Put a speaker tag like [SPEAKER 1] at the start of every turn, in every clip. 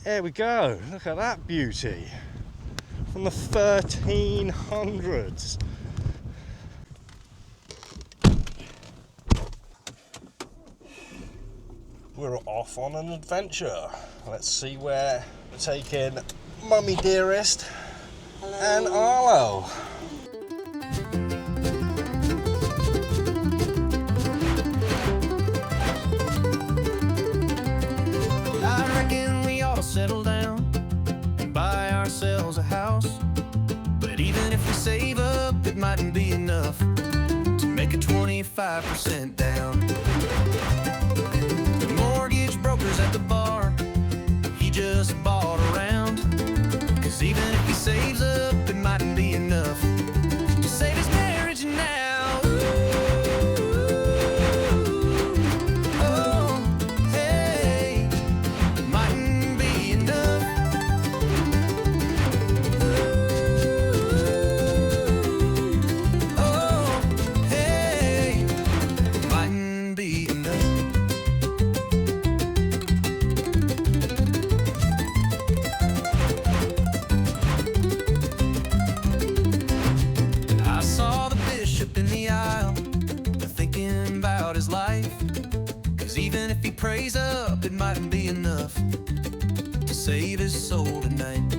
[SPEAKER 1] There we go, look at that beauty. From the 1300s. We're off on an adventure. Let's see where we're taking Mummy Dearest and Arlo.
[SPEAKER 2] I reckon we ought to settle down and buy ourselves a house. But even if we save up, it mightn't be enough to make a 25% down. The mortgage broker's at the bar, he just bought around. Cause even if he saves up, it mightn't be enough to save his marriage now. Oh, hey, it mightn't be enough. Oh, hey, it mightn't be enough. I saw the bishop in the aisle, thinking about his life. Cause even if he prays up, it mightn't be enough to save his soul tonight.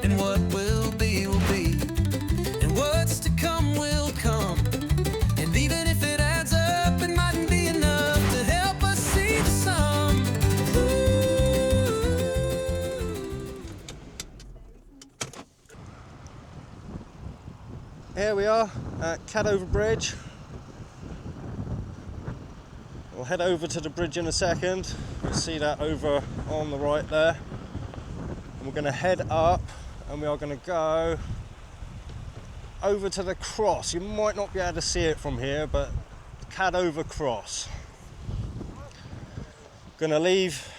[SPEAKER 2] And what will be, and what's to come will come. And even if it adds up, it mightn't be enough to help us see the sum.
[SPEAKER 1] Here we are at Candover Bridge. We'll head over to the bridge in a second. You'll see that over on the right there. And we're going to head up and we are going to go over to the cross. You might not be able to see it from here, but Candover Cross. Gonna leave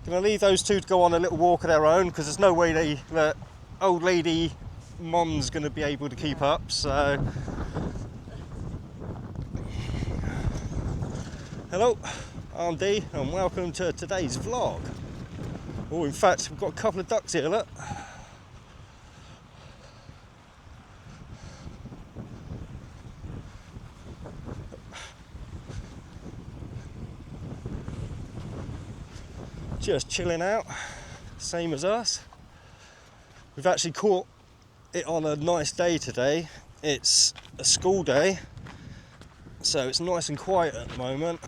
[SPEAKER 1] those two to go on a little walk of their own, because there's no way the old lady Mom's going to be able to keep up. So hello, I'm Dee and welcome to today's vlog. Oh, in fact, we've got a couple of ducks here, look. Just chilling out, same as us. We've actually caught it on a nice day today. It's a school day, so it's nice and quiet at the moment.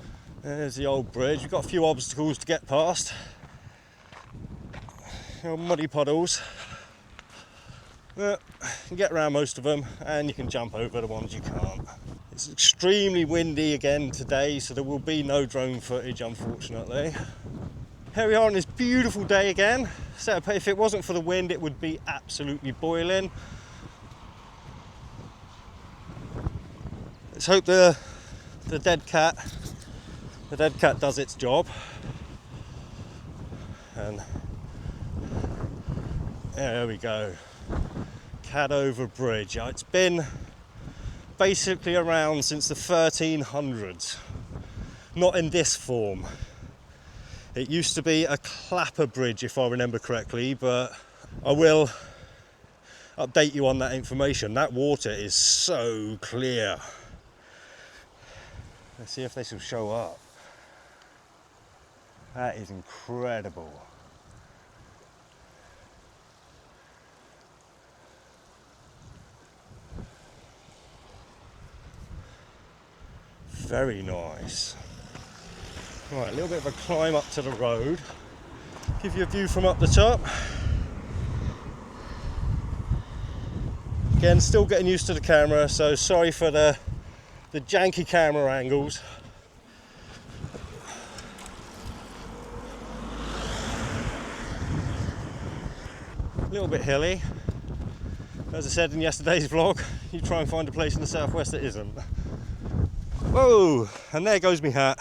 [SPEAKER 1] There's the old bridge. We've got a few obstacles to get past. Muddy puddles. But you can get around most of them, and you can jump over the ones you can't. It's extremely windy again today, so there will be no drone footage, unfortunately. Here we are on this beautiful day again. So if it wasn't for the wind, it would be absolutely boiling. Let's hope the dead cat does its job. And there we go, Candover Bridge. It's been basically around since the 1300s, not in this form. It used to be a clapper bridge, if I remember correctly, but I will update you on that information. That water is so clear. Let's see if this will show up. That is incredible. Very nice. Right, a little bit of a climb up to the road. Give you a view from up the top. Again, still getting used to the camera, so sorry for the janky camera angles. A little bit hilly. As I said in yesterday's vlog, you try and find a place in the southwest that isn't. Whoa, and there goes me hat.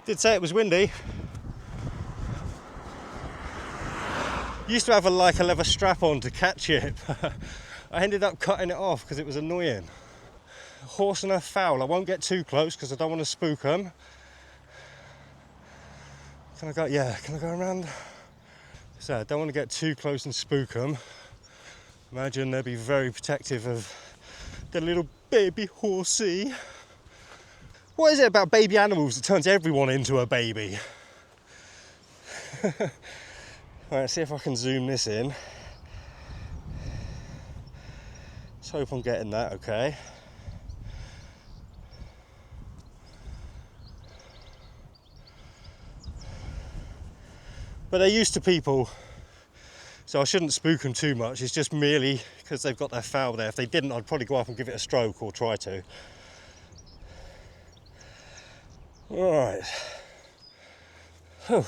[SPEAKER 1] Did say it was windy. Used to have a leather strap on to catch it, but I ended up cutting it off because it was annoying. horse and a fowl. I won't get too close because I don't want to spook them. Can I go? Yeah, can I go around? So I don't want to get too close and spook them. Imagine they'd be very protective of the little baby horsey. What is it about baby animals that turns everyone into a baby? Right, let's see if I can zoom this in. Let's hope I'm getting that okay. But they're used to people, so I shouldn't spook them too much. It's just merely because they've got their fowl there. If they didn't, I'd probably go up and give it a stroke or try to. Right. Whew.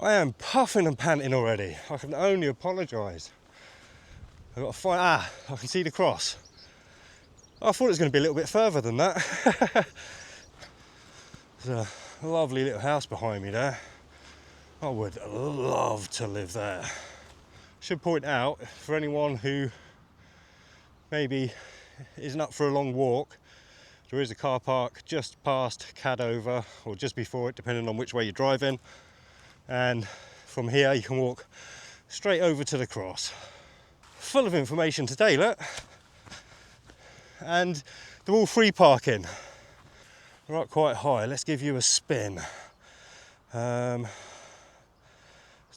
[SPEAKER 1] I am puffing and panting already. I can only apologise. I've got to find. I can see the cross. I thought it was going to be a little bit further than that. There's a lovely little house behind me there. I would love to live there. Should point out, for anyone who maybe isn't up for a long walk, there is a car park just past Candover, or just before it, depending on which way you're driving. And from here you can walk straight over to the cross. Full of information today, look. And they're all free parking. They're up quite high. Let's give you a spin. Let's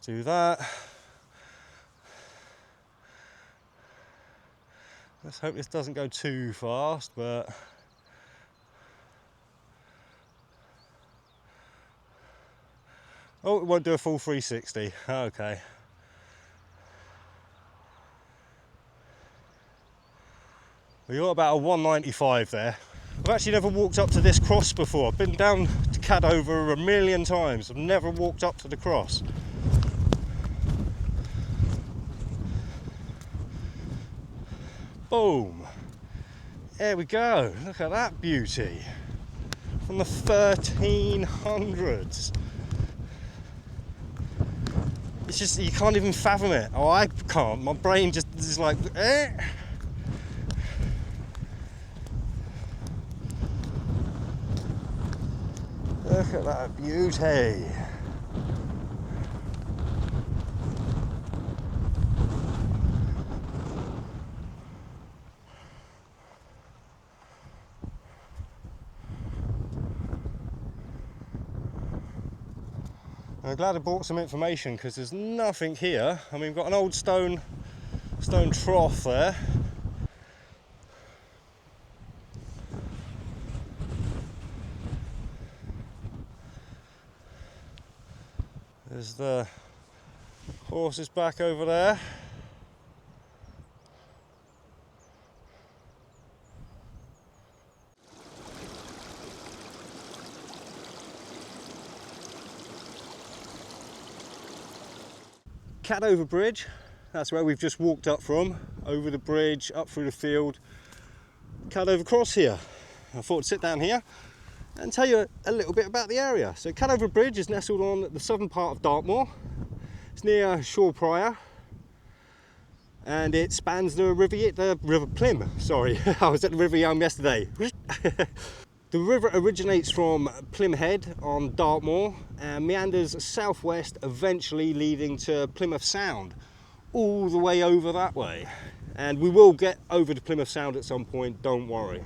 [SPEAKER 1] do that. Let's hope this doesn't go too fast, but oh, it won't do a full 360. Okay. Well, you're about a 195 there. I've actually never walked up to this cross before. I've been down to Candover a million times. I've never walked up to the cross. Boom. There we go. Look at that beauty. From the 1300s. It's just, you can't even fathom it. Oh, I can't. My brain just is like, eh. Look at that beauty. I'm glad I brought some information because there's nothing here. I mean, we've got an old stone trough there. There's the horses back over there. Candover Bridge, that's where we've just walked up from, over the bridge, up through the field, Candover Cross here. I thought I'd sit down here and tell you a little bit about the area. So Candover Bridge is nestled on the southern part of Dartmoor. It's near Shaw Prior and it spans the River Plym, sorry. I was at the River Yam yesterday. The river originates from Plym Head on Dartmoor and meanders southwest, eventually leading to Plymouth Sound, all the way over that way. And we will get over to Plymouth Sound at some point, don't worry.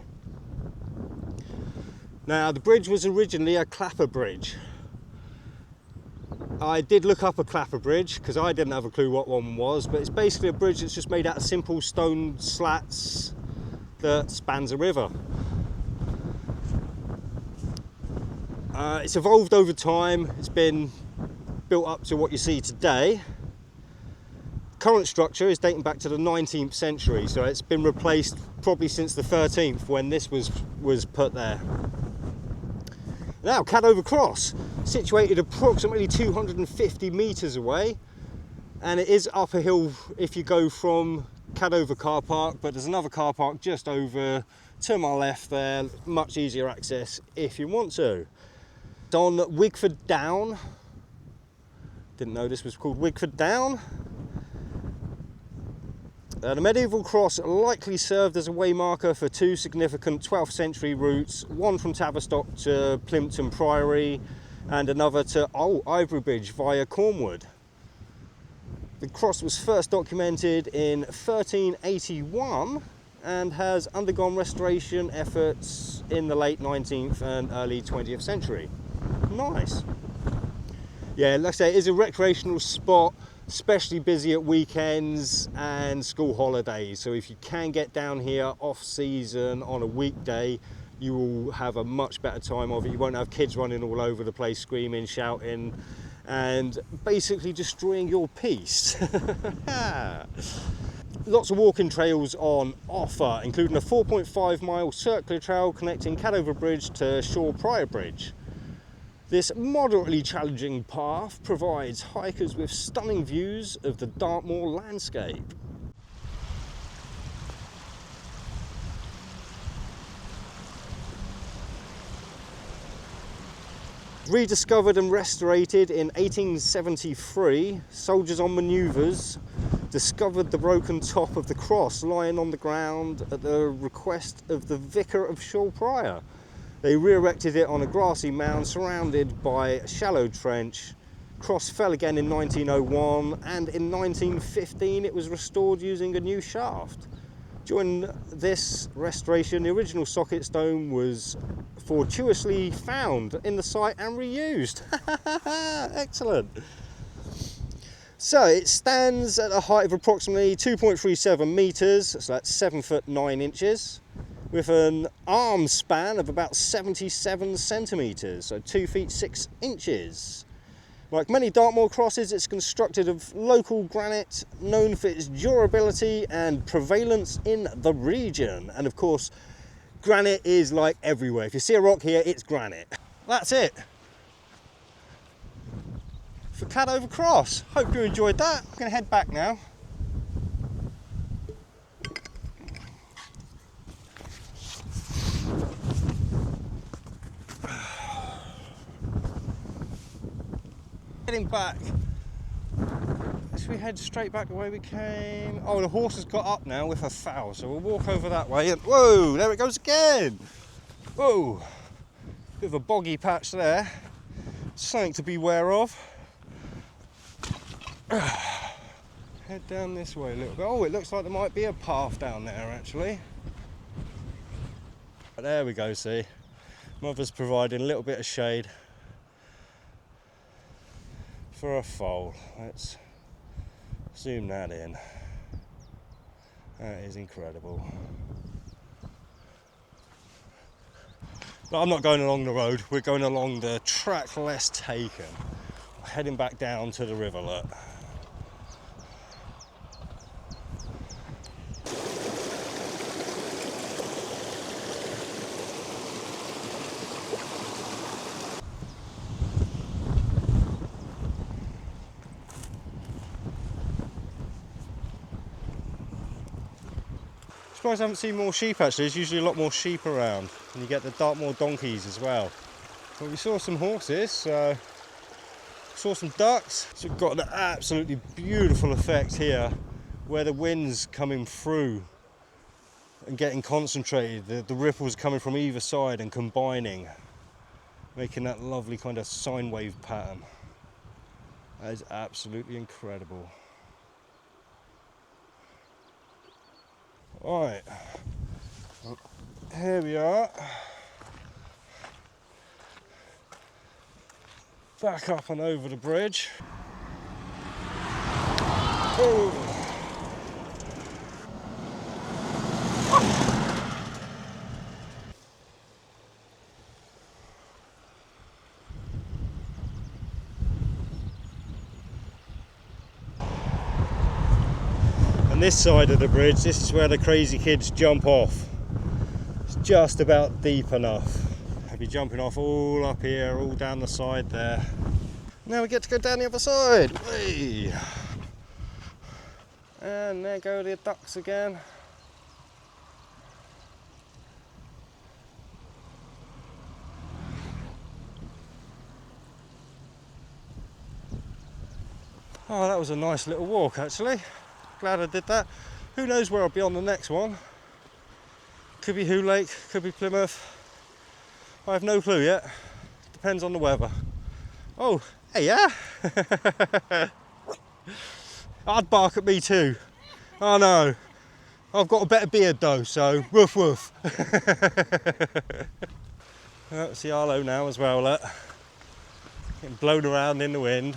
[SPEAKER 1] Now, the bridge was originally a clapper bridge. I did look up a clapper bridge because I didn't have a clue what one was, but it's basically a bridge that's just made out of simple stone slats that spans a river. It's evolved over time. It's been built up to what you see today. Current structure is dating back to the 19th century, so it's been replaced probably since the 13th when this was put there. Now, Candover Cross, situated approximately 250 metres away, and it is up a hill if you go from Candover car park, but there's another car park just over to my left there, much easier access if you want to. It's on Wigford Down. Didn't know this was called Wigford Down. The medieval cross likely served as a waymarker for two significant 12th century routes, one from Tavistock to Plimpton Priory and another to Ivory Bridge via Cornwall. The cross was first documented in 1381 and has undergone restoration efforts in the late 19th and early 20th century. Nice. Yeah, like I say, it is a recreational spot, especially busy at weekends and school holidays. So if you can get down here off season on a weekday, you will have a much better time of it. You won't have kids running all over the place, screaming, shouting, and basically destroying your peace. Lots of walking trails on offer, including a 4.5 mile circular trail connecting Candover Bridge to Shaw Prior Bridge. This moderately challenging path provides hikers with stunning views of the Dartmoor landscape. Rediscovered and restorated in 1873, soldiers on manoeuvres discovered the broken top of the cross lying on the ground at the request of the Vicar of Shaw Prior. They re-erected it on a grassy mound surrounded by a shallow trench. Cross fell again in 1901, and in 1915 it was restored using a new shaft. During this restoration, the original socket stone was fortuitously found in the site and reused. Excellent. So it stands at a height of approximately 2.37 metres, so that's 7 foot 9 inches, with an arm span of about 77 centimetres, so 2 feet 6 inches. Like many Dartmoor crosses, it's constructed of local granite, known for its durability and prevalence in the region. And of course, granite is like everywhere. If you see a rock here, it's granite. That's it for Candover Cross. Hope you enjoyed that. I'm going to head back now. Heading back. Should we head straight back the way we came? Oh, the horse has got up now with a foal, so we'll walk over that way. And whoa, there it goes again. Whoa, bit of a boggy patch there. Something to beware of. Head down this way a little bit. Oh, it looks like there might be a path down there actually. But there we go, see. Mother's providing a little bit of shade for a foal. Let's zoom that in. That is incredible. But I'm not going along the road, we're going along the track less taken. Heading back down to the rivulet. Surprised I haven't seen more sheep actually. There's usually a lot more sheep around, and you get the Dartmoor donkeys as well. But we saw some horses, saw some ducks. So we've got an absolutely beautiful effect here where the wind's coming through and getting concentrated, the ripples coming from either side and combining, making that lovely kind of sine wave pattern. That is absolutely incredible. Right, here we are, back up and over the bridge. Oh. And this side of the bridge, this is where the crazy kids jump off. It's just about deep enough. They'll be jumping off all up here, all down the side there. Now we get to go down the other side. Whee! And there go the ducks again. Oh, that was a nice little walk actually. Glad I did that. Who knows where I'll be on the next one? Could be Hoole Lake, could be Plymouth. I have no clue yet. Depends on the weather. Oh, hey, yeah. I'd bark at me too. Oh no. I've got a better beard though, so woof woof. That's the Arlo now as well, look. Getting blown around in the wind.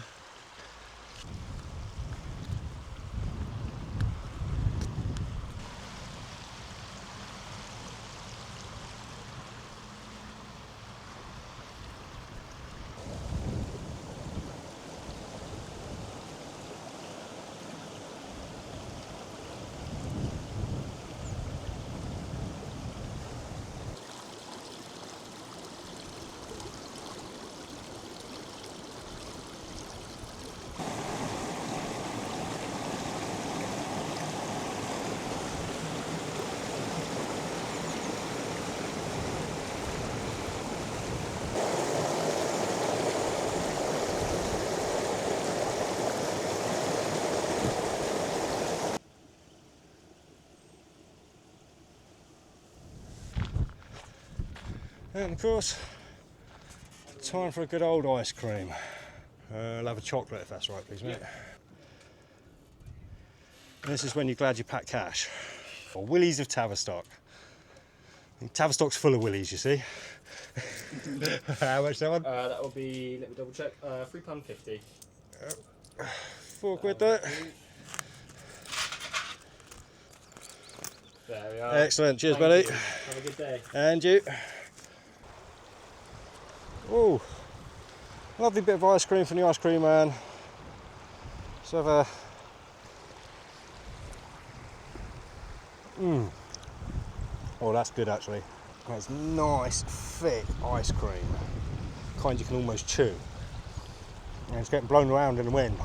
[SPEAKER 1] And of course, time for a good old ice cream. I'll have a chocolate if that's right, please, mate. This is when you're glad you packed cash. Or Willies of Tavistock. Tavistock's full of Willies, you see. How much that one?
[SPEAKER 3] That will be, let me double check, £3.50.
[SPEAKER 1] £4 there.
[SPEAKER 3] There we are.
[SPEAKER 1] Excellent, cheers,
[SPEAKER 3] Thank
[SPEAKER 1] buddy.
[SPEAKER 3] you. Have a good day.
[SPEAKER 1] And you. Oh, lovely bit of ice cream from the ice cream man. Let's have a. Oh, that's good actually. That's nice, thick ice cream. Kind you can almost chew. And it's getting blown around in the wind.